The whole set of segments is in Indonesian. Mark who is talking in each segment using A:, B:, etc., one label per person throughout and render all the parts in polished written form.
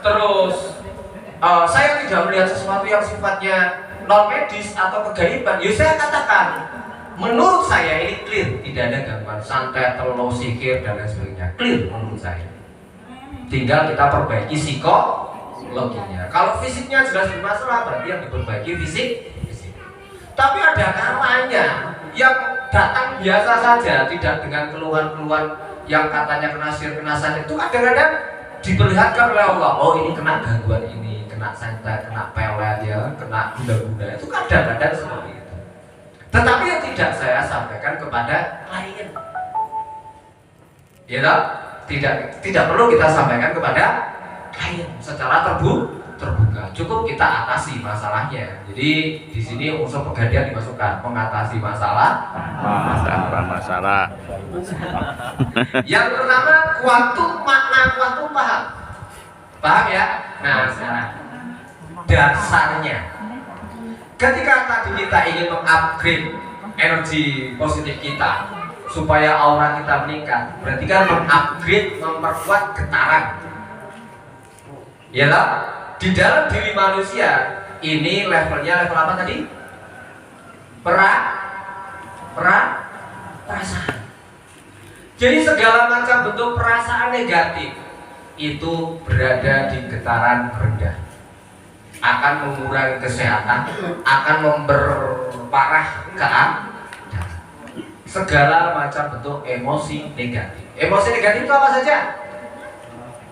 A: terus saya tidak melihat sesuatu yang sifatnya non medis atau kegaiban, ya saya katakan menurut saya ini clear, tidak ada gangguan santet, telo, sihir dan lain sebagainya, clear menurut saya. Tinggal kita perbaiki psikologinya. Kalau fisiknya jelas bermasalah, berarti yang diperbaiki fisik. Tapi ada kalanya yang datang biasa saja, tidak dengan keluhan-keluhan yang katanya kena sihir, kena santet, itu kadang-kadang diperlihatkan oleh Allah. Oh ini kena gangguan ini, kena santet, kena pelet ya, kena gunda-gunda, itu kadang-kadang seperti itu. Tetapi yang tidak saya sampaikan kepada klien, ya toh? Tidak perlu kita sampaikan kepada klien secara terbuka. Cukup kita atasi masalahnya. Jadi di sini unsur pegadian dimasukkan, mengatasi masalah. Yang pertama makna kuantum paham ya? Nah sekarang dasarnya, ketika tadi kita ingin mengupgrade energi positif kita supaya aura kita meningkat, berarti kan mengupgrade, memperkuat getaran. Ya lah, di dalam diri manusia ini levelnya level apa tadi? Perasaan. Jadi segala macam bentuk perasaan negatif itu berada di getaran rendah, akan mengurangi kesehatan, akan memperparah keadaan. Segala macam bentuk emosi negatif. Emosi negatif itu apa saja?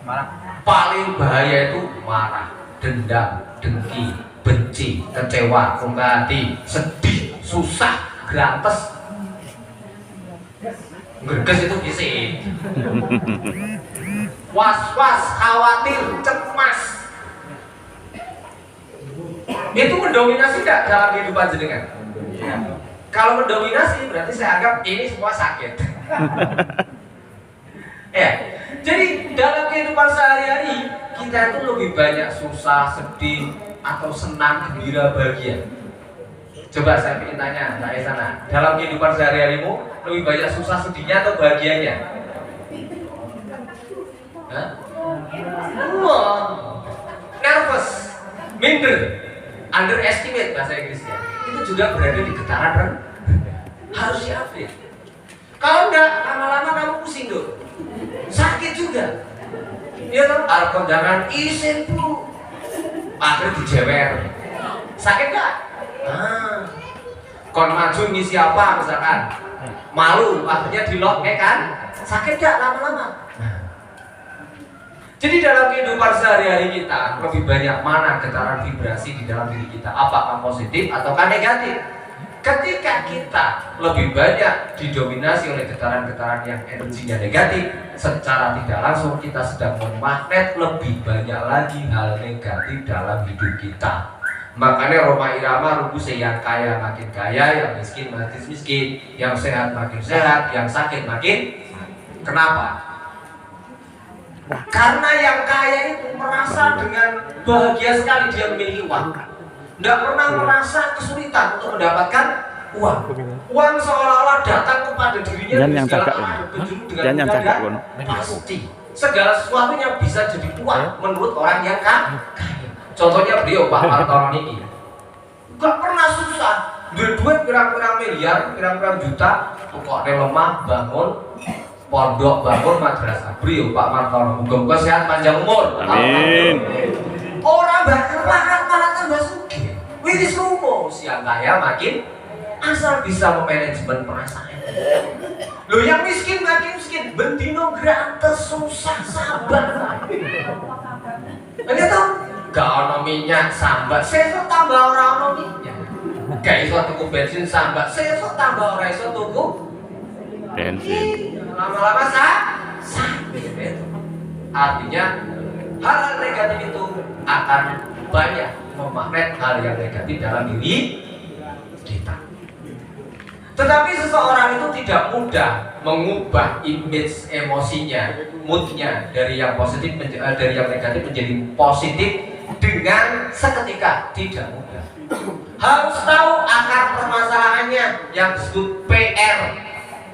A: Marah. Paling bahaya itu marah, dendam, dengki, benci, kecewa, ungkah hati, sedih, susah, grantes. Gerges itu fisik. Was-was, khawatir, cemas. Itu mendominasi tidak dalam kehidupan jenengan? Ya. Kalau mendominasi berarti saya anggap ini semua sakit. Ya. Jadi dalam kehidupan sehari-hari kita itu lebih banyak susah, sedih, atau senang, gembira, bahagia. Coba saya ingin tanya Mbak Esana, dalam kehidupan sehari-harimu lebih banyak susah, sedihnya atau bahagianya? Hah? Nervous, minder, underestimate bahasa Inggrisnya. Itu juga berada di getaran rendah. Harus diupdate. Kalau enggak, lama-lama kamu pusing tuh, sakit juga. Ya toh, kondangan isin bu, akhirnya dijewer. Sakit enggak? Kon maju ngisi apa misalkan, malu, akhirnya dilok kan? Sakit enggak lama-lama? Jadi dalam kehidupan sehari-hari kita lebih banyak mana getaran vibrasi di dalam diri kita, apakah positif ataukah negatif? Ketika kita lebih banyak didominasi oleh getaran-getaran yang energinya negatif, secara tidak langsung kita sedang memagnet lebih banyak lagi hal negatif dalam hidup kita. Makanya Roma Irama rumusnya, yang kaya makin kaya, yang miskin makin miskin, yang sehat makin sehat, yang sakit makin. Kenapa? Karena yang kaya itu merasa dengan bahagia sekali dia memiliki uang. Tidak pernah merasa kesulitan untuk mendapatkan uang. Uang seolah-olah datang kepada dirinya dengan segala arah penjuru dengan mudah dan pasti. Segala sesuatunya bisa jadi uang menurut orang yang kaya. Contohnya beliau Pak Martono ini, gak pernah susah, duit pirang-pirang miliar, pirang-pirang juta, pokoknya lemah bangun pondok, bangun madrasah. Beliau Pak Martono, muga-muga sehat panjang umur. Amin. Orang bakal malah tambah sugih. Wiris rumus yang kaya makin, asal bisa memanajemen perasaan. Loh yang miskin makin miskin, bendino grantes susah sabar. Ini tuh gak ono minyak sambat, sesuk tambah ora ono minyak. Gak iso tuku bensin sambat, sesuk tambah ora iso tuku bensin. Lama-lama sakit. Artinya hal-hal negatif itu akan banyak memagnet hal yang negatif dalam diri kita. Tetapi seseorang itu tidak mudah mengubah image emosinya, moodnya dari yang positif dari yang negatif menjadi positif dengan seketika, tidak mudah. Harus tahu akar permasalahannya yang disebut PR,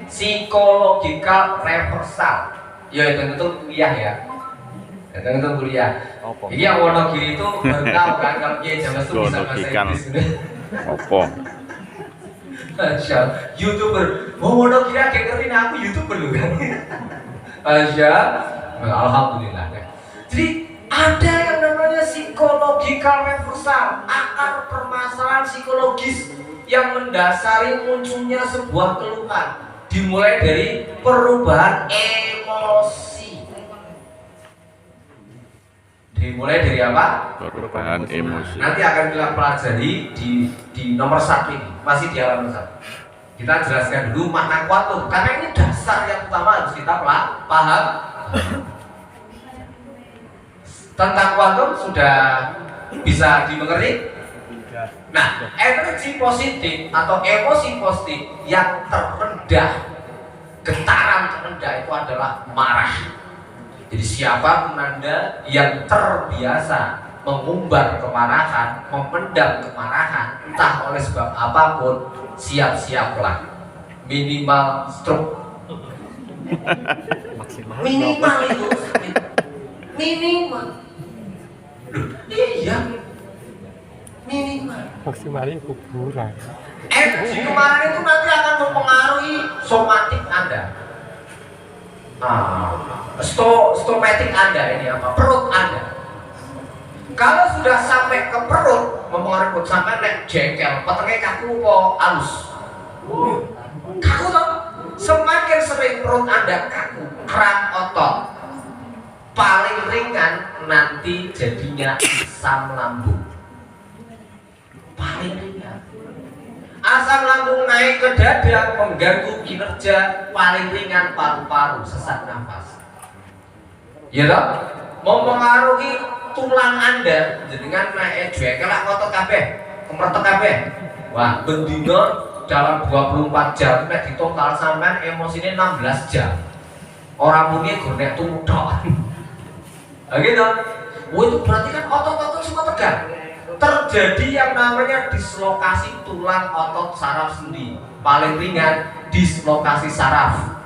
A: psychological reversal. Ya itu kuliah ya. Datang itu kuliah. Ini yang Wonogiri itu baru tahu kan kalau Kiai James itu bisa bahasa Inggris.
B: Apa?
A: YouTuber. Wonogiri agak ngerti aku YouTuber loh kan. Alhamdulillah. Jadi ada yang namanya psychological reversal, akar permasalahan psikologis yang mendasari munculnya sebuah keluhan. Dimulai dari perubahan emosi. Dimulai dari apa?
B: Perubahan emosi.
A: Nanti akan kita pelajari di nomor 1 ini, masih di halaman 1. Kita jelaskan dulu makna kuatum, karena ini dasar yang utama harus kita paham. Tentang kuantum sudah bisa dimengerti? Nah, energi positif atau emosi positif yang terendah, getaran terendah itu adalah marah. Jadi siapapun Anda yang terbiasa mengumbar kemarahan, memendam kemarahan, entah oleh sebab apapun, siap-siaplah minimal stroke. Minimal itu minimal. Iya, minimal.
C: Maksimalnya kuburan.
A: Energi kemarin itu nanti akan mempengaruhi somatik Anda. Stomatik Anda ini apa? Perut Anda. Kalau sudah sampai ke perut, mempengaruhi perut sampai nek jengkel, petengnya kaku kok halus. Kaku toh? Semakin sering perut Anda kaku, kerak otot, paling ringan nanti jadinya asam lambung. Paling ringan. Asam lambung naik ke dada, mengganggu kinerja, paling ringan paru-paru, sesak nafas. Ya toh? Mempengaruhi tulang Anda, dengan naik jengkel otot kabeh, kemertek kabeh. Wah, bendino dalam 24 jam, nek ditotal sampean emosinya 16 jam. Orang muni gornek turu tok. Gitu. Itu berarti kan otot-otot semua tegang. Terjadi yang namanya dislokasi tulang otot saraf sendi. Paling ringan dislokasi saraf.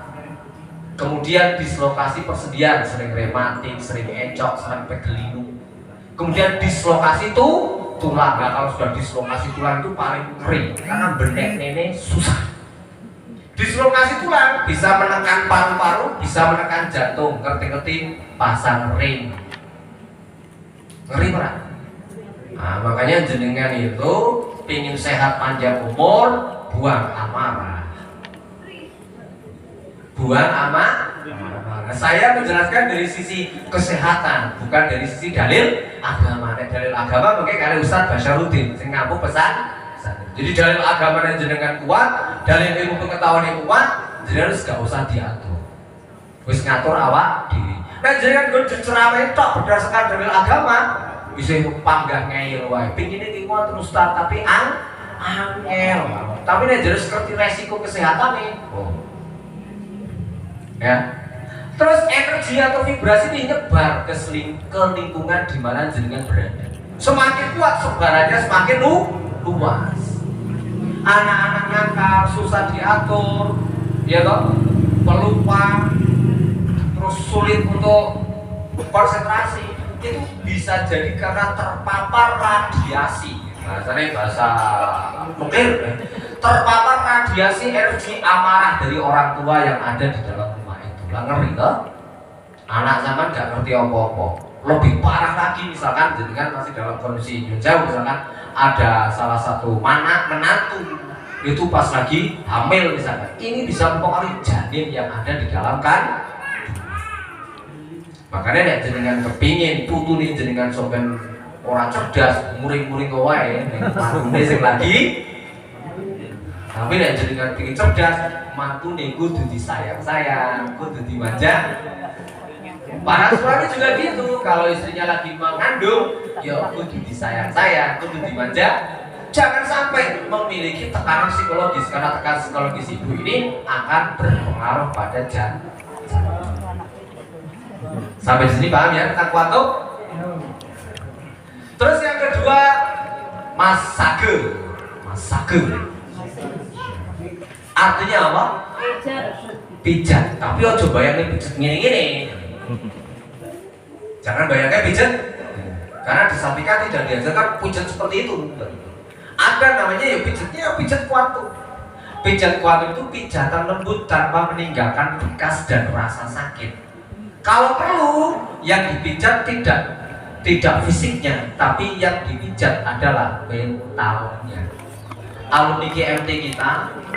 A: Kemudian dislokasi persendian, sering rematik, sering encok, sering pegelinu. Kemudian dislokasi tulang. Nah, kalau sudah dislokasi tulang itu paling kering karena benek nenek susah. Dislokasi tulang bisa menekan paru-paru, bisa menekan jantung. Ngerti-ngerti pasang ring. Ngeri berat. Nah, makanya jenengan itu pingin sehat panjang umur, buang amarah. Buang amarah. Saya menjelaskan dari sisi kesehatan, bukan dari sisi dalil agama. Dalil agama pakai kali Ustaz Basyarudin, sing ngaku pesan. Jadi dalil agama yang jenengan kuat, dalil ilmu pengetahuan yang kuat, jenengan gak usah diatur. Wis ngatur awak diri. Nah jenengan gue ceramah tok berdasarkan dalil agama, bisa panggah ngeyel wae. Pingine ki ngoten Ustaz, tapi angel. Tapi nek jelas ngerti resiko kesehatan nih. Oh. Ya. Terus energi atau vibrasi ini nyebar ke lingkungan di mana jenengan berada. Semakin kuat sebarannya semakin luas. Anak-anak nakal susah diatur, ya toh, pelupa, terus sulit untuk konsentrasi. Itu bisa jadi karena terpapar radiasi. Bahasa mungkin terpapar radiasi energi amarah dari orang tua yang ada di dalam rumah itu. Lah ngeri toh? Anak zaman gak ngerti apa-apa. Lebih parah lagi misalkan jenengan masih dalam kondisi jauh, misalkan ada salah satu menantu itu pas lagi hamil misalkan. Ini bisa mempengaruhi janin yang ada di dalam kan. Makanya nek jenengan kepingin putune jenengan sampean orang cerdas, muring-muring wae ning mantune sing lagi. Tapi nek jenengan pengin cerdas, mantune kudu disayang-sayang, kudu dimanja. Para suami juga gitu, kalau istrinya lagi mengandung, ya kudu disayang-sayang, kudu dimanja. Jangan sampai memiliki tekanan psikologis, karena tekanan psikologis ibu ini akan berpengaruh pada janin. Sampai sini paham ya tentang kuantum? Terus yang kedua, masage. Artinya apa? Pijat. Tapi ojo bayangin pijat gini-gini. Jangan bayangkan pijat, karena di Sampika tidak diajarkan pijat seperti itu. Ada namanya ya pijatnya ya pijat kuantum. Pijat kuantum itu pijatan lembut tanpa meninggalkan bekas dan rasa sakit. Kalau perlu, yang dipijat tidak fisiknya, tapi yang dipijat adalah mentalnya. Alumni GMT kita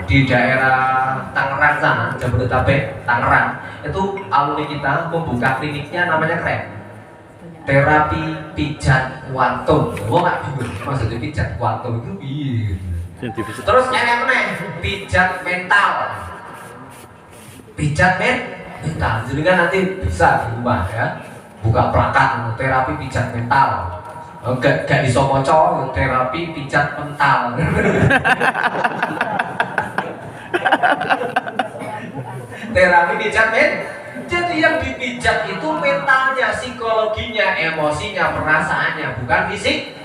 A: di daerah Tangerang sana, Jabodetabek, Tangerang, itu alumni kita membuka kliniknya namanya keren. Terapi pijat kuantum. Gua nggak bingung maksudnya pijat kuantum itu iya. Terus yang pijat mental. Pijat mental. Jadi kan nanti bisa di rumah ya. Buka plakat terapi pijat mental. Gak disomoco terapi pijat mental. Terapi pijat mental. Jadi yang dipijat itu mentalnya, psikologinya, emosinya, perasaannya, bukan fisik.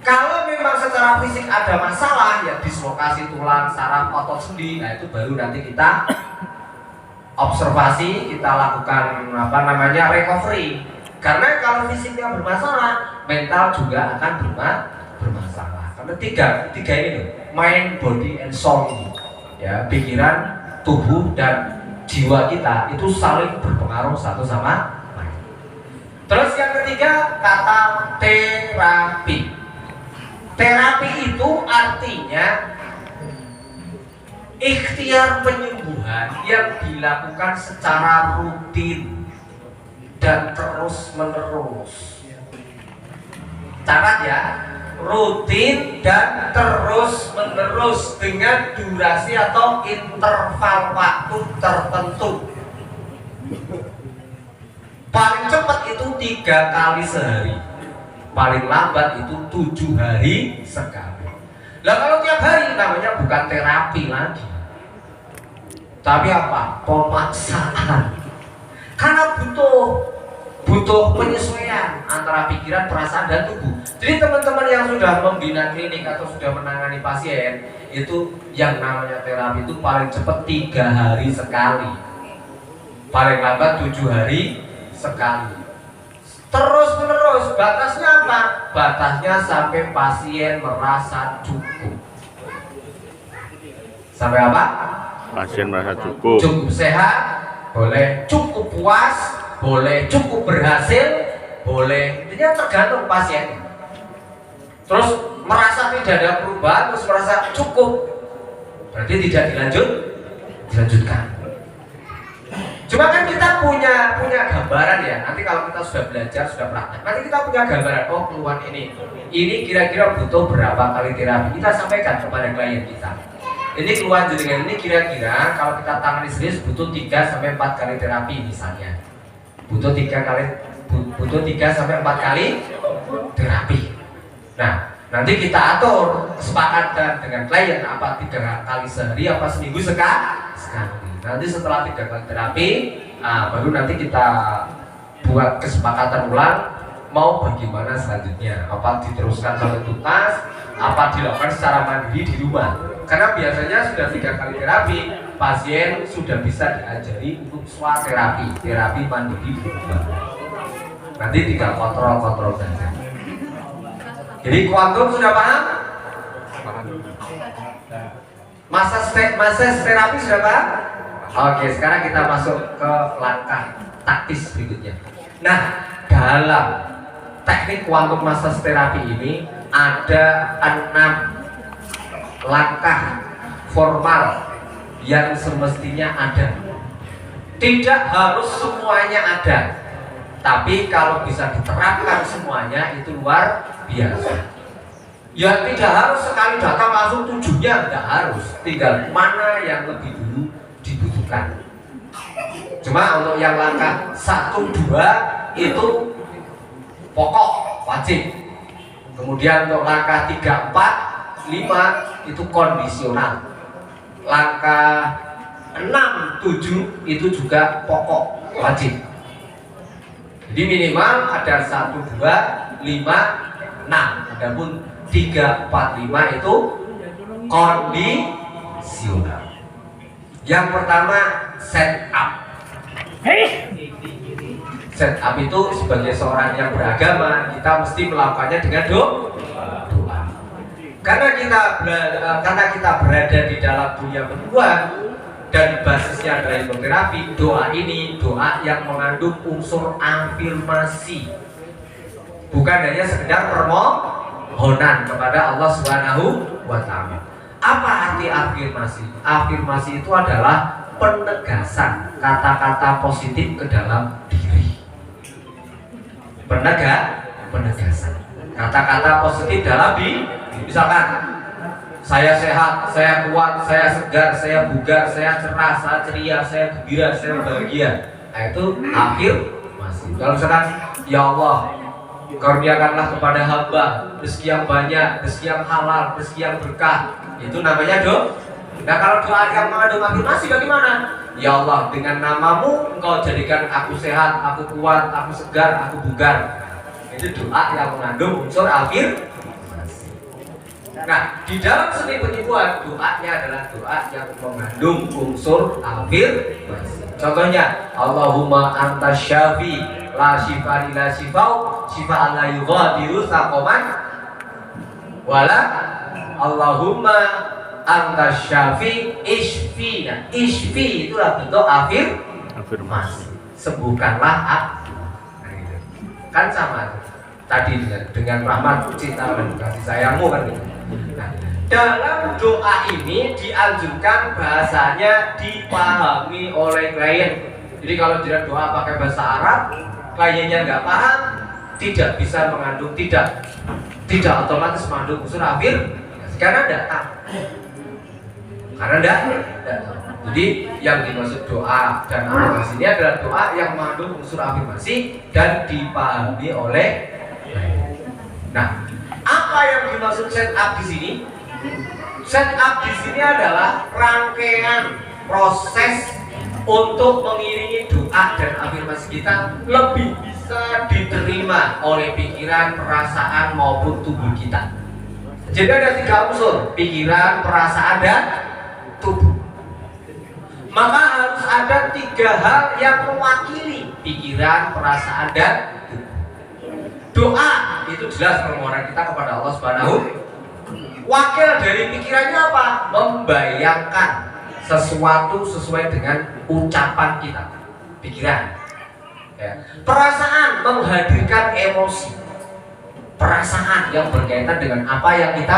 A: Kalau memang secara fisik ada masalah, ya dislokasi tulang, saraf, otot sendi, nah itu baru nanti kita observasi, kita lakukan recovery. Karena kalau fisiknya bermasalah, mental juga akan bermasalah. Karena tiga ini loh, mind, body, and soul ini, ya pikiran, tubuh dan jiwa kita itu saling berpengaruh satu sama lain. Terus yang ketiga kata terapi. Terapi itu artinya ikhtiar penyembuhan yang dilakukan secara rutin dan terus menerus. Catat ya, rutin dan terus menerus dengan durasi atau interval waktu tertentu. Paling cepat itu 3 kali sehari, paling lambat itu 7 hari sekali. Lah kalau tiap hari namanya bukan terapi lagi, tapi apa? Pemaksaan. Karena butuh penyesuaian antara pikiran, perasaan, dan tubuh. Jadi teman-teman yang sudah membina klinik atau sudah menangani pasien, itu yang namanya terapi itu paling cepat 3 hari sekali, paling lambat 7 hari sekali. Terus menerus. Batasnya apa? Batasnya sampai pasien merasa cukup. Sampai apa?
B: Pasien merasa cukup.
A: Cukup sehat, boleh cukup puas, boleh cukup berhasil, boleh, intinya tergantung pasien. Terus merasa tidak ada perubahan, terus merasa cukup, berarti tidak dilanjutkan. Cuma kan kita punya gambaran ya. Nanti kalau kita sudah belajar, sudah praktek, nanti kita punya gambaran. Oh keluhan ini kira-kira butuh berapa kali terapi. Kita sampaikan kepada klien kita. Ini keluhan jenengan ini kira-kira kalau kita tangani serius butuh 3 sampai 4 kali terapi misalnya. Butuh 3 sampai 4 kali terapi. Nah, nanti kita atur kesepakatan dengan klien apa 3 kali sehari apa seminggu sekali. Nanti setelah 3 kali terapi, baru nanti kita buat kesepakatan ulang mau bagaimana selanjutnya. Apa diteruskan sampai tuntas, apa dilakukan secara mandiri di rumah. Karena biasanya sudah 3 kali terapi, pasien sudah bisa diajari untuk swaterapi, terapi mandiri di rumah. Nanti tinggal kontrol saja. Jadi kuantum sudah paham? Masa terapi sudah paham? Oke, sekarang kita masuk ke langkah taktis berikutnya. Nah, dalam teknik kuantum masa terapi ini ada 6 langkah formal yang semestinya ada. Tidak harus semuanya ada, tapi kalau bisa diterapkan semuanya itu luar biasa. Ya tidak harus sekali datang langsung tujuhnya, tidak harus. Tinggal mana yang lebih dulu dibutuhkan. Cuma untuk yang langkah 1, 2 itu pokok wajib. Kemudian untuk langkah 3, 4, 5 itu kondisional. Langkah 6, 7 itu juga pokok wajib. Jadi minimal ada 1, 2, 5, 6. Adapun 3, 4, 5 itu kondisional. Yang pertama set up. Set up itu sebagai seorang yang beragama, kita mesti melakukannya dengan doa. Karena kita berada di dalam dunia perempuan dan basisnya adalah hipnoterapi, doa ini doa yang mengandung unsur afirmasi, bukan hanya sekedar permohonan kepada Allah Subhanahu wa Ta'ala. Apa arti afirmasi? Afirmasi itu adalah penegasan kata-kata positif ke dalam diri. Penegasan kata-kata positif dalam diri. Misalkan saya sehat, saya kuat, saya segar, saya bugar, saya cerah, saya ceria, saya gembira, saya bahagia. Nah, itu afirmasi. Kalau misalkan ya Allah, karuniakanlah kepada hamba rezeki yang banyak, rezeki yang halal, rezeki yang berkah, itu namanya doa. Nah, kalau doa yang mengandung afirmasi bagaimana? Ya Allah, dengan namamu engkau jadikan aku sehat, aku kuat, aku segar, aku bugar. Itu doa yang mengandung unsur afirmasi. Nah, di dalam seni penipuan, doanya adalah doa yang mengandung unsur afirmasi. Contohnya, Allahumma anta syafi la shifa illa shifau shifa la yughadiru saqaman wala Allahumma anta syafi ishfina. Ishfi itulah bentuk afirmasi. Sembuhkanlah aku. Kan sama tadi dengan rahmat, cinta dan kasih sayangmu kan gitu. Nah, dalam doa ini dianjurkan bahasanya dipahami oleh klien. Jadi kalau tidak doa pakai bahasa Arab, kliennya nggak paham, tidak bisa mengandung, tidak otomatis mengandung unsur afirmasi karena datang. Jadi yang dimaksud doa dan afirmasi ini adalah doa yang mengandung unsur afirmasi dan dipahami oleh. Nah, apa yang dimaksud set up di sini? Set up di sini adalah rangkaian proses untuk mengiringi doa dan afirmasi kita lebih bisa diterima oleh pikiran, perasaan maupun tubuh kita. Jadi ada 3 unsur: pikiran, perasaan, dan tubuh. Maka harus ada 3 hal yang mewakili pikiran, perasaan, dan tubuh. Doa itu jelas permohonan kita kepada Allah Subhanahu. Wakil dari pikirannya apa? Membayangkan sesuatu sesuai dengan ucapan kita, pikiran. Ya. Perasaan menghadirkan emosi, perasaan yang berkaitan dengan apa yang kita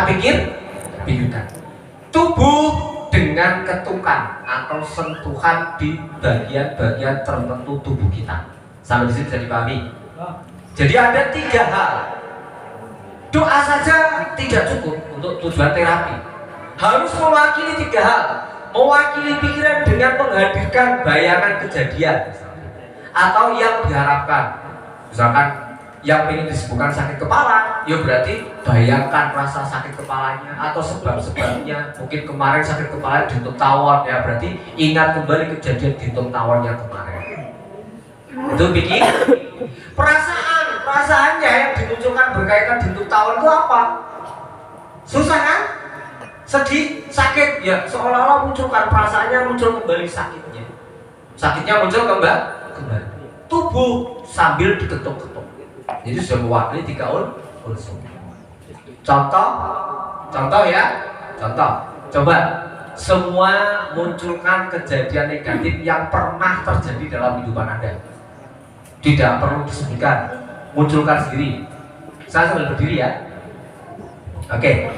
A: pikirkan. Tubuh dengan ketukan atau sentuhan di bagian-bagian tertentu tubuh kita. Sampai di sini bisa dipahami. Jadi ada 3 hal. Doa saja tidak cukup untuk tujuan terapi. Harus mewakili 3 hal. Mewakili pikiran dengan menghadirkan bayangan kejadian atau yang diharapkan. Misalkan yang ingin disebutkan sakit kepala, ya berarti bayangkan rasa sakit kepalanya atau sebab-sebabnya. Mungkin kemarin sakit kepala ditutup tawon, ya berarti ingat kembali kejadian ditutup tawon yang kemarin. Itu pikir. Perasaannya yang dimunculkan berkaitan ditutup tawon itu apa? Susah kan? Sedih, sakit, ya seolah-olah munculkan perasaannya, muncul kembali sakitnya. Sakitnya muncul kembali. Tubuh sambil diketuk-ketuk. Jadi sudah mewakili 3 unsur. Contoh ya. Coba semua munculkan kejadian negatif yang pernah terjadi dalam kehidupan Anda. Tidak perlu disebutkan, munculkan sendiri. Saya sambil berdiri ya. Oke.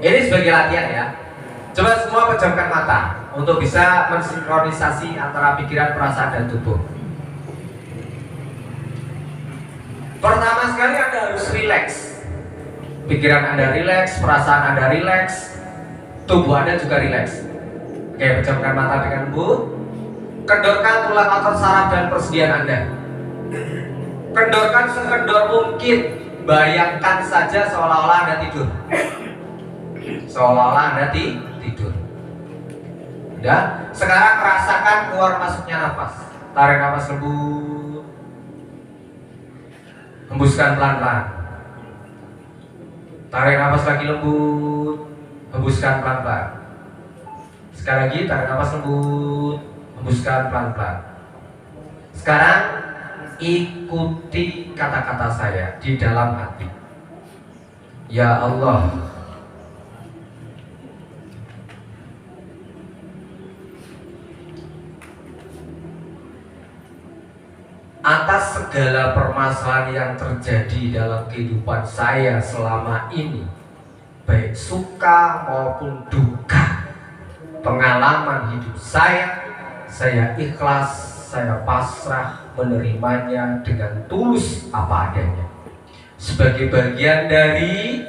A: Ini sebagai latihan ya. Coba semua pejamkan mata untuk bisa mensinkronisasi antara pikiran, perasaan, dan tubuh. Pertama sekali Anda harus rileks. Pikiran Anda rileks, perasaan Anda rileks, tubuh Anda juga rileks. Oke, pejamkan mata dengan lembut. Kendorkan tulang otot saraf dan persendian Anda. Kendorkan sekendor mungkin. Bayangkan saja seolah-olah Anda tidur. Seolah-olah Anda tidur. Udah. Sekarang rasakan keluar masuknya nafas. Tarik nafas lembut. Hembuskan pelan-pelan. Tarik nafas lagi lembut. Hembuskan pelan-pelan. Sekali lagi tarik nafas lembut. Hembuskan pelan-pelan. Sekarang ikuti kata-kata saya di dalam hati. Ya Allah, atas segala permasalahan yang terjadi dalam kehidupan saya selama ini, baik suka maupun duka, pengalaman hidup saya ikhlas, saya pasrah menerimanya dengan tulus apa adanya, sebagai bagian dari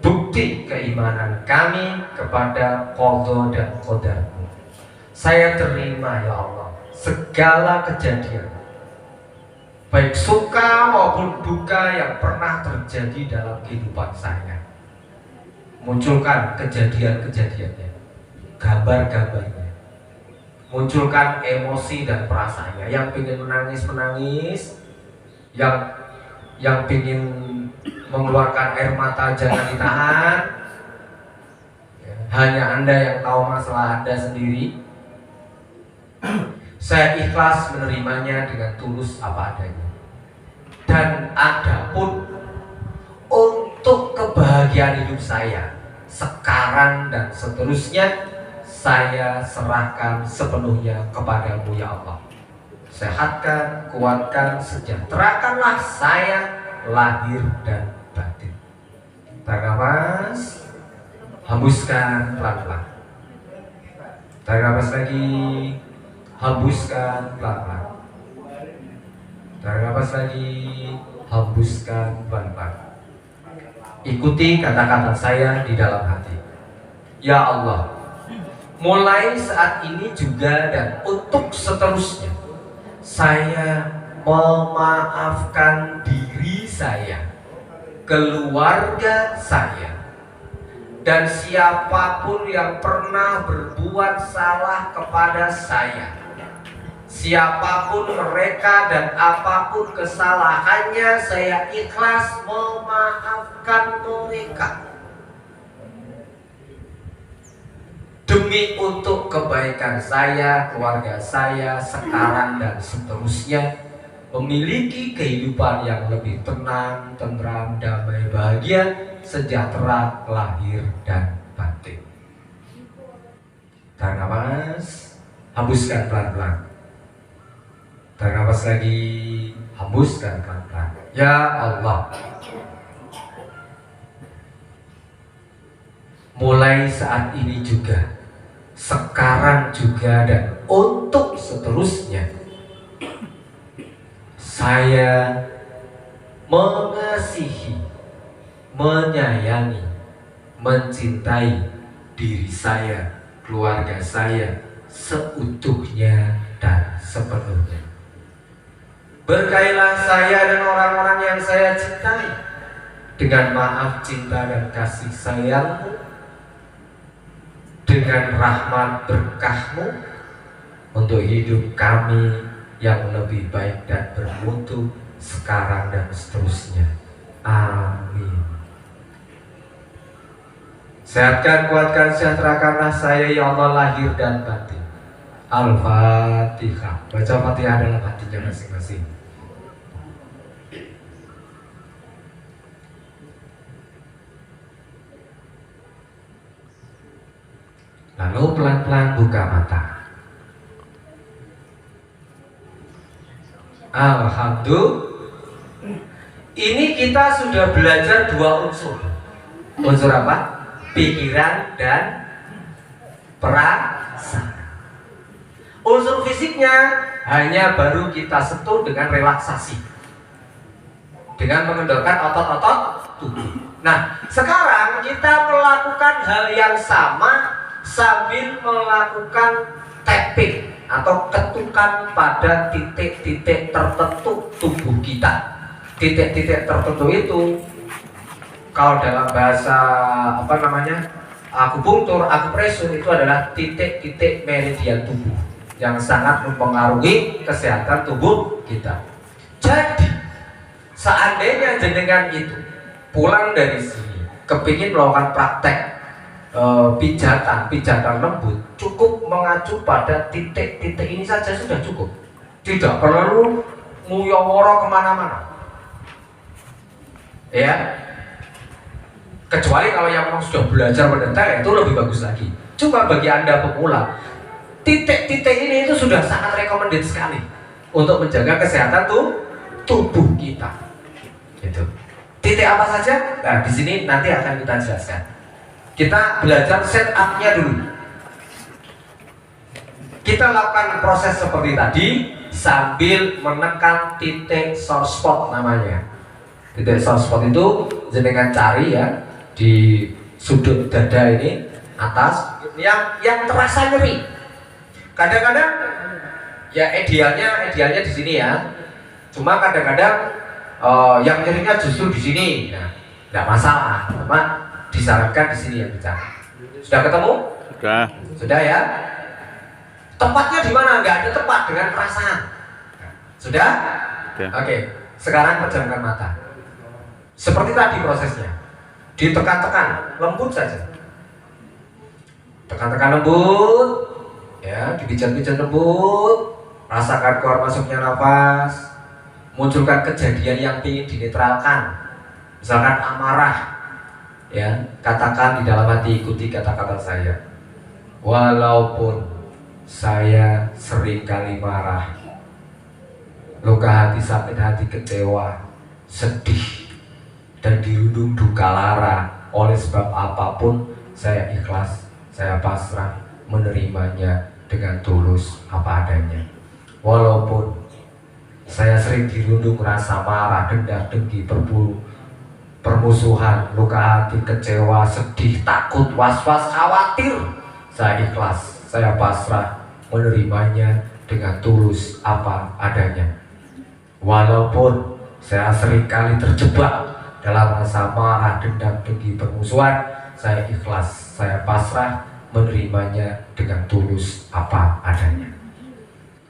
A: bukti keimanan kami kepada qadha dan qadarmu. Saya terima ya Allah segala kejadian, baik suka maupun duka yang pernah terjadi dalam kehidupan saya. Munculkan kejadian-kejadiannya, gambar-gambarnya, munculkan emosi dan perasaannya. Yang ingin menangis, yang ingin mengeluarkan air mata jangan ditahan. Hanya Anda yang tahu masalah Anda sendiri. Saya ikhlas menerimanya dengan tulus apa adanya. Dan adapun untuk kebahagiaan hidup saya sekarang dan seterusnya, saya serahkan sepenuhnya kepadamu ya Allah. Sehatkan, kuatkan, sejahterakanlah saya lahir dan batin. Tarik nafas, hembuskan pelan-pelan. Tarik nafas lagi, hembuskan pelan-pelan. Tarik nafas lagi, hembuskan pelan-pelan. Ikuti kata-kata saya di dalam hati. Ya Allah, mulai saat ini juga dan untuk seterusnya, saya memaafkan diri saya, keluarga saya, dan siapapun yang pernah berbuat salah kepada saya. Siapapun mereka dan apapun kesalahannya, saya ikhlas memaafkan mereka. Demi untuk kebaikan saya, keluarga saya, sekarang dan seterusnya, memiliki kehidupan yang lebih tenang, tentram, damai, bahagia, sejahtera, lahir dan batin. Tarik nafas, hembuskan pelan-pelan. Tarik nafas lagi, hembuskan pelan-pelan. Ya Allah, mulai saat ini juga, sekarang juga dan untuk seterusnya, saya mengasihi, menyayangi, mencintai diri saya, keluarga saya seutuhnya dan sepenuhnya. Berkailah saya dan orang-orang yang saya cintai dengan maaf, cinta, dan kasih sayang-Mu, dengan rahmat berkah-Mu untuk hidup kami yang lebih baik dan bermutu sekarang dan seterusnya. Amin. Sehatkan, kuatkan, sejahterakanlah saya ya Allah lahir dan batin. Al-Fatihah. Baca Fatihah dalam hatinya masing-masing. Lalu pelan-pelan buka mata. Alhamdulillah. Ini kita sudah belajar dua unsur. Unsur apa? Pikiran dan perasaan. Unsur fisiknya hanya baru kita sentuh dengan relaksasi, dengan mengendorkan otot-otot tubuh. Nah, sekarang kita melakukan hal yang sama sambil melakukan tapping atau ketukan pada titik-titik tertentu tubuh kita. Titik-titik tertentu itu kalau dalam bahasa akupunktur, akupresur itu adalah titik-titik meridian tubuh yang sangat mempengaruhi kesehatan tubuh kita. Jadi seandainya jenengan itu pulang dari sini kepingin melakukan praktek pijatan lembut, cukup mengacu pada titik-titik ini saja sudah cukup. Tidak perlu nguyoworo kemana-mana. Ya, kecuali kalau yang memang sudah belajar mendetail itu lebih bagus lagi. Cuma bagi Anda pemula, titik-titik ini itu sudah sangat recommended sekali untuk menjaga kesehatan tubuh kita. Gitu. Titik apa saja? Nah, di sini nanti akan kita jelaskan. Kita belajar setup-nya dulu. Kita lakukan proses seperti tadi sambil menekan titik source spot namanya. Titik source spot itu jenengan cari ya di sudut dada ini atas yang terasa nyeri. Kadang-kadang ya idealnya di sini ya. Cuma kadang-kadang yang nyerinya justru di sini. Nah, nggak masalah. Cuma disarankan di sini ya bicara. Sudah ketemu? Sudah ya. Tempatnya di mana? Nggak ada tempat dengan perasaan. Sudah? Oke. Sekarang pejamkan mata. Seperti tadi prosesnya. Ditekan-tekan, lembut saja. Tekan-tekan lembut, ya, dipijat-pijat lembut. Rasakan keluar masuknya nafas. Munculkan kejadian yang ingin dinetralkan. Misalkan amarah, ya, katakan di dalam hati, ikuti kata-kata saya. Walaupun saya sering kali marah, luka hati, sakit hati, kecewa, sedih, dan dirundung duka lara, oleh sebab apapun saya ikhlas, saya pasrah menerimanya dengan tulus apa adanya. Walaupun saya sering dirundung rasa marah, dendam, dengki, permusuhan, luka hati, kecewa, sedih, takut, was-was, khawatir, saya ikhlas, saya pasrah menerimanya dengan tulus apa adanya. Walaupun saya sering kali terjebak dalam rasa marah, dendam, dengki, permusuhan, saya ikhlas, saya pasrah menerimanya dengan tulus apa adanya.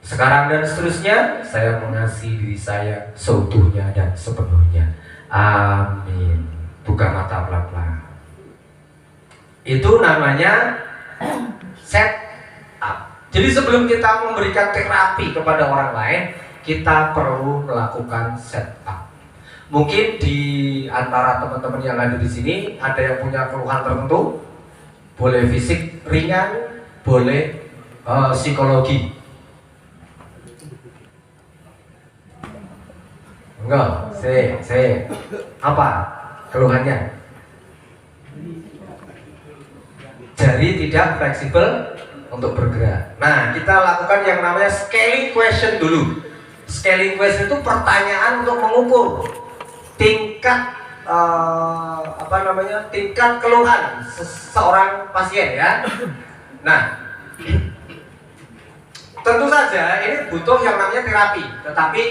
A: Sekarang dan seterusnya, saya mengasihi diri saya seutuhnya dan sepenuhnya. Amin. Buka mata pelan-pelan. Itu namanya set up. Jadi sebelum kita memberikan terapi kepada orang lain, kita perlu melakukan set up. Mungkin di antara teman-teman yang ada di sini ada yang punya keluhan tertentu, boleh fisik ringan, boleh psikologi. Enggak, apa keluhannya? Jari tidak fleksibel untuk bergerak. Nah, kita lakukan yang namanya scaling question dulu. Scaling question itu pertanyaan untuk mengukur tingkat tingkat keluhan seorang pasien ya. Nah, tentu saja ini butuh yang namanya terapi, tetapi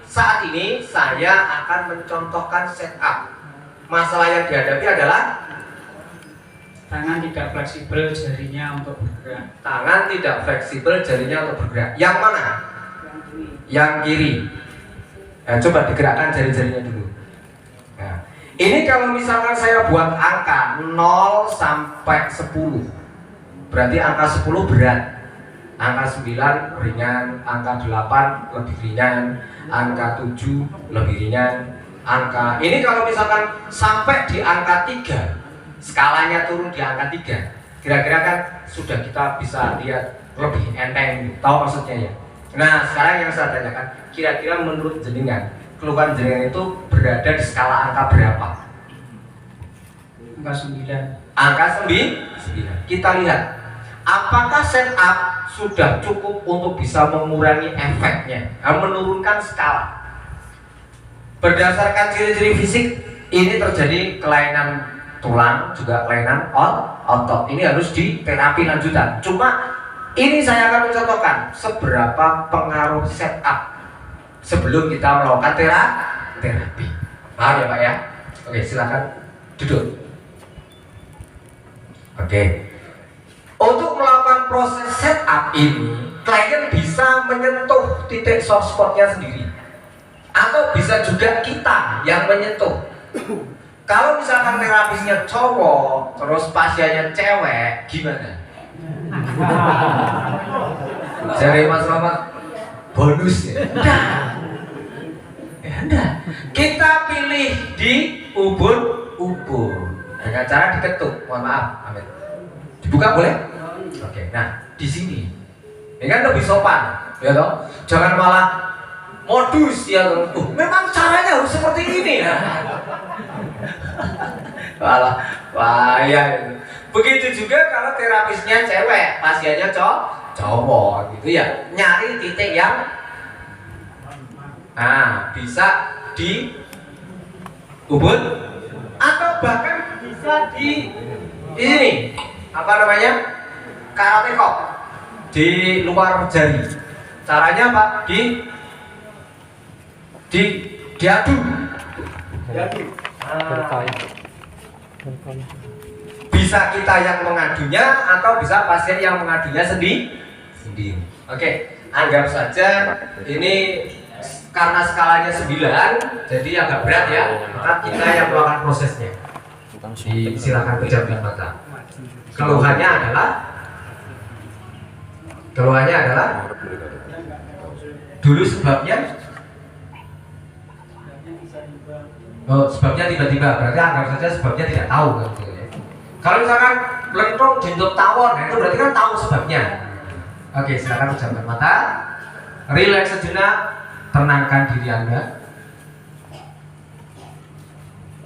A: saat ini saya akan mencontohkan setup. Masalah yang dihadapi adalah
D: tangan tidak fleksibel jarinya untuk bergerak.
A: Tangan tidak fleksibel jarinya untuk bergerak. Yang mana? Yang kiri. Nah, coba digerakkan jari-jarinya dulu. Nah, ini kalau misalkan saya buat angka 0 sampai 10, berarti angka 10 berat, angka 9 ringan, angka 8 lebih ringan, angka 7 lebih ringan, angka ini kalau misalkan sampai di angka 3, skalanya turun di angka 3, kira-kira kan sudah kita bisa lihat lebih enteng, tahu maksudnya ya. Nah, sekarang yang saya tanyakan, kira-kira menurut jenengan, keluhan jenengan itu berada di skala angka berapa?
D: Angka 9.
A: Angka 9. Kita lihat, apakah setup sudah cukup untuk bisa mengurangi efeknya, menurunkan skala. Berdasarkan ciri-ciri fisik, ini terjadi kelainan tulang, juga kelainan otot. Ini harus diterapi lanjutan. Cuma ini saya akan mencontohkan seberapa pengaruh setup sebelum kita melakukan terapi. Paham ya Pak ya? Oke, silakan duduk. Oke. Untuk melakukan proses setup ini, klien bisa menyentuh titik soft spotnya sendiri, atau bisa juga kita yang menyentuh. Kalau misalkan terapisnya cowok, terus pasiennya cewek, gimana? Jadi Mas Rahmat bonus ya? Enggak. Kita pilih di ubun-ubun dengan cara diketuk. Mohon maaf, Amin. Dibuka boleh? Oke. Nah, di sini ini kan lebih sopan, ya toh? Jangan malah modus ya toh. Memang caranya harus seperti ini ya. Wah, ya. Begitu juga kalau terapisnya cewek, pasiennya cowok gitu ya. Nyari titik yang bisa di ubun atau bahkan bisa di sini. Apa namanya? Karate chop di luar jari. Caranya apa? Diadu. Bisa kita yang mengadunya atau bisa pasien yang mengadunya sendiri. Oke, anggap saja ini karena skalanya 9, jadi agak berat ya. Maka kita yang melakukan prosesnya. Silakan pejamkan mata. Keluhannya adalah dulu sebabnya. Sebabnya tiba-tiba, berarti anggap saja sebabnya tidak tahu kan. Kalau misalkan lentok jenduk tawon, nah itu berarti kan tahu sebabnya. Oke, silakan pejamkan mata, rileks sejenak, tenangkan diri Anda.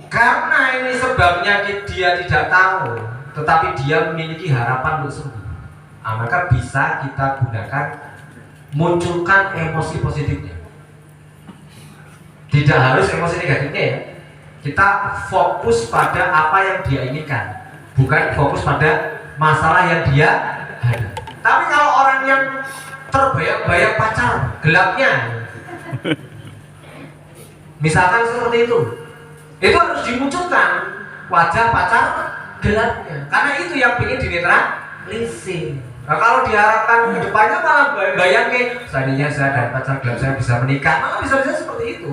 A: Karena ini sebabnya dia tidak tahu, tetapi dia memiliki harapan untuk sembuh. Maka bisa kita gunakan munculkan emosi positifnya. Tidak harus emosi negatifnya ya. Kita fokus pada apa yang dia inginkan, bukan fokus pada masalah yang dia hadapi. Tapi kalau orang yang terbayang-bayang pacar gelapnya, misalkan seperti itu harus dimunculkan wajah pacar gelapnya, karena itu yang ingin dinetralisir. Nah, kalau diharapkan ke depannya malah bayang ke seandainya saya dan pacar gelap saya bisa menikah, malah bisa-bisa seperti itu.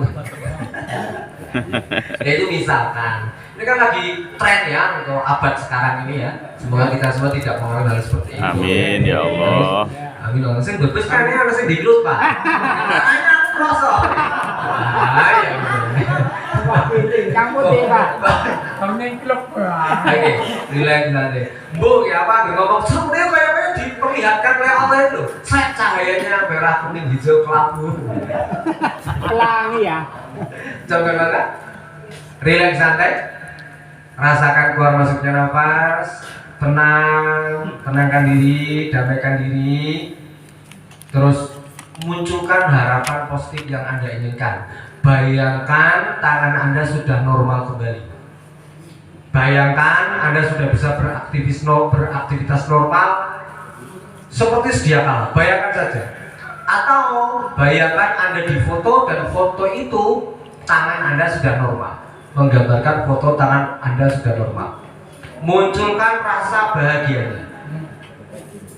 A: Ya itu misalkan. Ini kan lagi tren ya untuk abad sekarang ini ya. Semoga kita semua tidak mengalami hal seperti itu.
B: Amin ya Allah.
A: Amin Allah. Saya bagus kan ini harusnya dilut Pak. Caranya aku prosok. Ya.
C: Kamu deh Pak. Kamu yang klub Pak.
A: Oke, relax nanti. Bu, ya apa? Ngomong sebenarnya kayak diperlihatkan oleh Allah itu. Saya cahayanya merah, kuning, hijau, kelabu.
C: Pelangi ya.
A: Coba mana? Relax santai. Rasakan keluar masuknya nafas. Tenangkan diri, damaikan diri. Terus munculkan harapan positif yang Anda inginkan. Bayangkan tangan Anda sudah normal kembali. Bayangkan Anda sudah bisa beraktivitas normal seperti sedia kala. Bayangkan saja. Atau bayangkan Anda difoto dan foto itu tangan Anda sudah normal, menggambarkan foto tangan Anda sudah normal. Munculkan rasa bahagianya.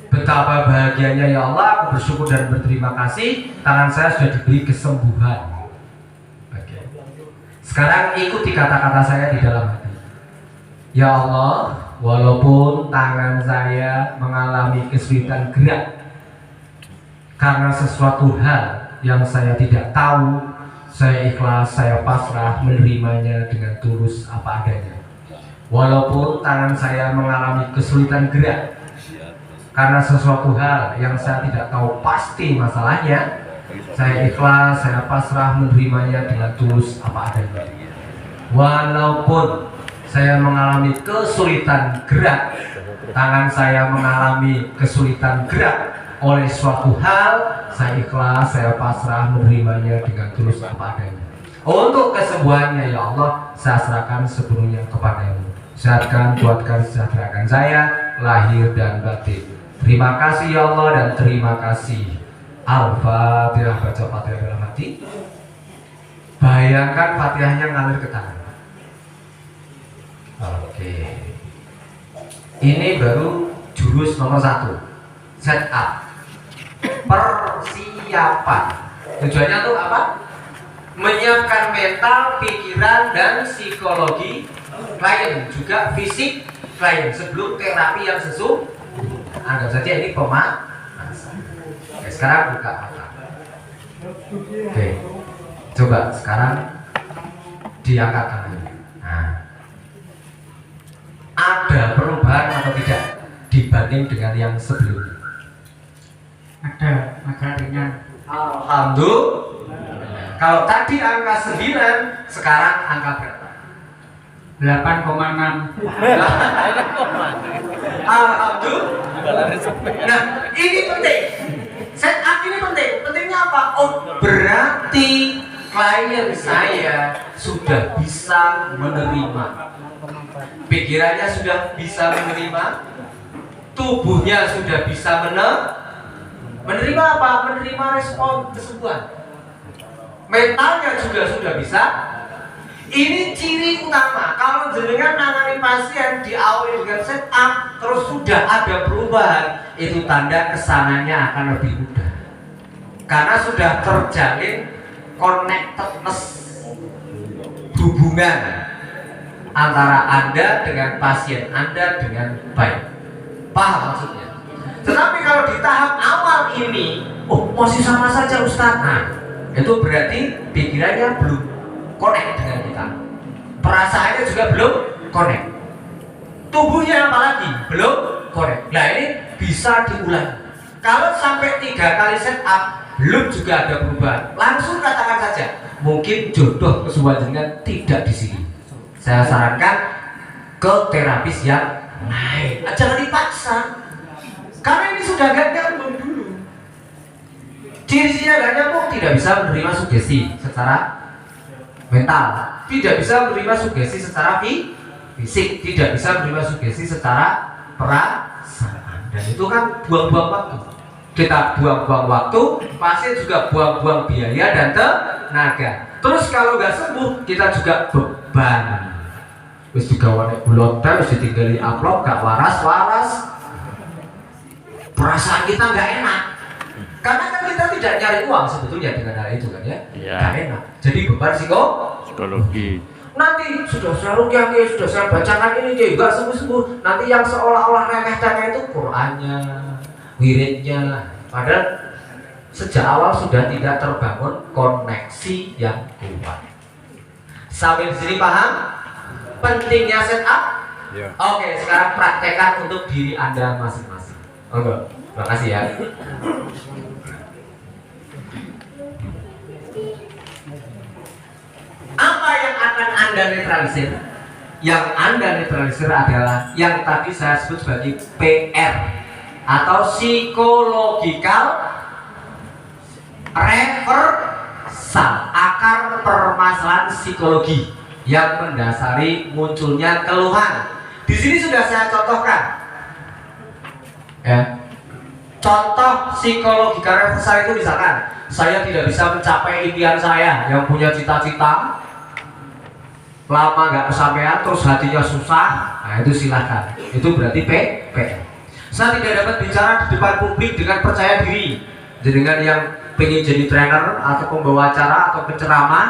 A: Betapa bahagianya ya Allah, aku bersyukur dan berterima kasih tangan saya sudah diberi kesembuhan. Oke. Sekarang ikuti kata-kata saya di dalam hati. Ya Allah, walaupun tangan saya mengalami kesulitan gerak karena sesuatu hal yang saya tidak tahu, saya ikhlas, saya pasrah menerimanya dengan tulus apa adanya. Walaupun tangan saya mengalami kesulitan gerak karena sesuatu hal yang saya tidak tahu pasti masalahnya, saya ikhlas, saya pasrah menerimanya dengan tulus apa adanya. Walaupun saya mengalami kesulitan gerak, tangan saya mengalami kesulitan gerak oleh suatu hal, saya ikhlas, saya pasrah menerimanya dengan tulus apa adanya. Untuk kesembuhannya ya Allah, saya serahkan sepenuhnya kepadamu. Sehatkan, kuatkan, sejahterakan saya lahir dan batin. Terima kasih ya Allah dan terima kasih. Al-Fatihah, baca Fatihah dalam hati. Bayangkan Fatihahnya ngalir ke tangan. Oke. Ini baru jurus nomor 1. Set up. Persiapan. Tujuannya untuk apa? Menyiapkan mental, pikiran, dan psikologi klien, juga fisik klien sebelum terapi yang sesungguhnya. Anggap saja ini pemanasan. Oke, sekarang buka mata. Oke. Coba sekarang diangkat tangannya. Nah, ada perubahan atau tidak dibanding dengan yang sebelumnya?
D: Ada, agak ringan.
A: Alhamdulillah. Kalau tadi angka 9, sekarang angka berapa?
D: 8,6.
A: Alhamdulillah. Nah, ini penting. Setup ini penting. Pentingnya apa? Oh, berarti klien saya sudah bisa menerima. Pikirannya sudah bisa menerima. Tubuhnya sudah bisa menerima apa? Menerima respon kesembuhan. Mentalnya juga sudah bisa. Ini ciri utama. Kalau jenengan nangani pasien diawali dengan setup terus sudah ada perubahan, itu tanda kesananya akan lebih mudah. Karena sudah terjalin connectedness, hubungan antara Anda dengan pasien Anda dengan baik. Paham maksudnya? Tetapi kalau di tahap awal ini, oh masih sama saja Ustaz. Nah, itu berarti pikirannya belum connect dengan kita, perasaannya juga belum connect, tubuhnya apalagi belum connect. Nah ini bisa diulang. Kalau sampai 3 kali setup belum juga ada perubahan, langsung katakan saja mungkin jodoh kesembuhan dengan tidak di sini. Saya sarankan ke terapis yang lain. Jangan dipaksa, karena ini sudah gak nyambung dulu. Ciri-cirinya gak nyambung, tidak bisa menerima sugesti secara mental, tidak bisa menerima sugesti secara fisik, tidak bisa menerima sugesti secara perasaan, dan itu kan buang-buang waktu. Kita buang-buang waktu, pasien juga buang-buang biaya dan tenaga. Terus kalau nggak sembuh, kita juga beban. Wis juga wanek bulotan, wis ditinggali amplop, gak waras-waras. Perasaan kita nggak enak. Karena kan kita tidak nyari uang sebetulnya dengan hal itu kan ya, gak enak. Jadi beban psikologi. Nanti sudah saya rukyah, sudah saya bacakan ini, nggak sembuh-sembuh. Nanti yang seolah-olah remeh-temeh itu Qur'annya, wiridnya. Padahal sejak awal sudah tidak terbangun koneksi yang kuat. Sampai di sini paham pentingnya setup? Ya. Oke, sekarang praktekkan untuk diri Anda masing-masing. Oke, terima kasih ya. Apa yang akan Anda netralisir? Yang Anda netralisir adalah yang tadi saya sebut sebagai PR atau psychological reversal, akar permasalahan psikologi yang mendasari munculnya keluhan. Di sini sudah saya contohkan. Ya. Contoh psikologikal reversal itu misalkan saya tidak bisa mencapai impian saya yang punya cita-cita, lama nggak kesampaian, terus hatinya susah. Nah itu silahkan, itu berarti P. Saya tidak dapat bicara di depan publik dengan percaya diri. Dengan yang pengen jadi trainer atau pembawa acara atau penceramah,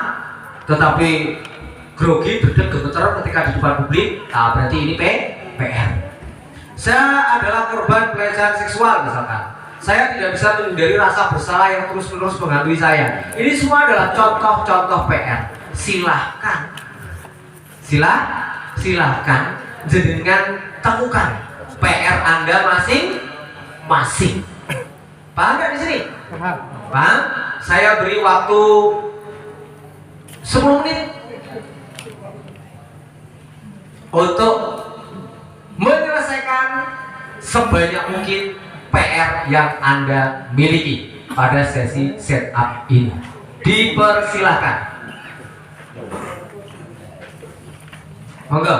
A: tetapi grogi, bergetar ketika di depan publik, nah berarti ini PR. Saya adalah korban pelecehan seksual misalkan. Saya tidak bisa menghindari rasa bersalah yang terus-menerus menghantui saya. Ini semua adalah contoh-contoh PR. Silahkan jenengan temukan PR Anda masing-masing. Paham nggak di sini? Paham? Saya beri waktu 10 menit untuk menyelesaikan sebanyak mungkin PR yang Anda miliki pada sesi setup ini. Dipersilahkan. Monggo.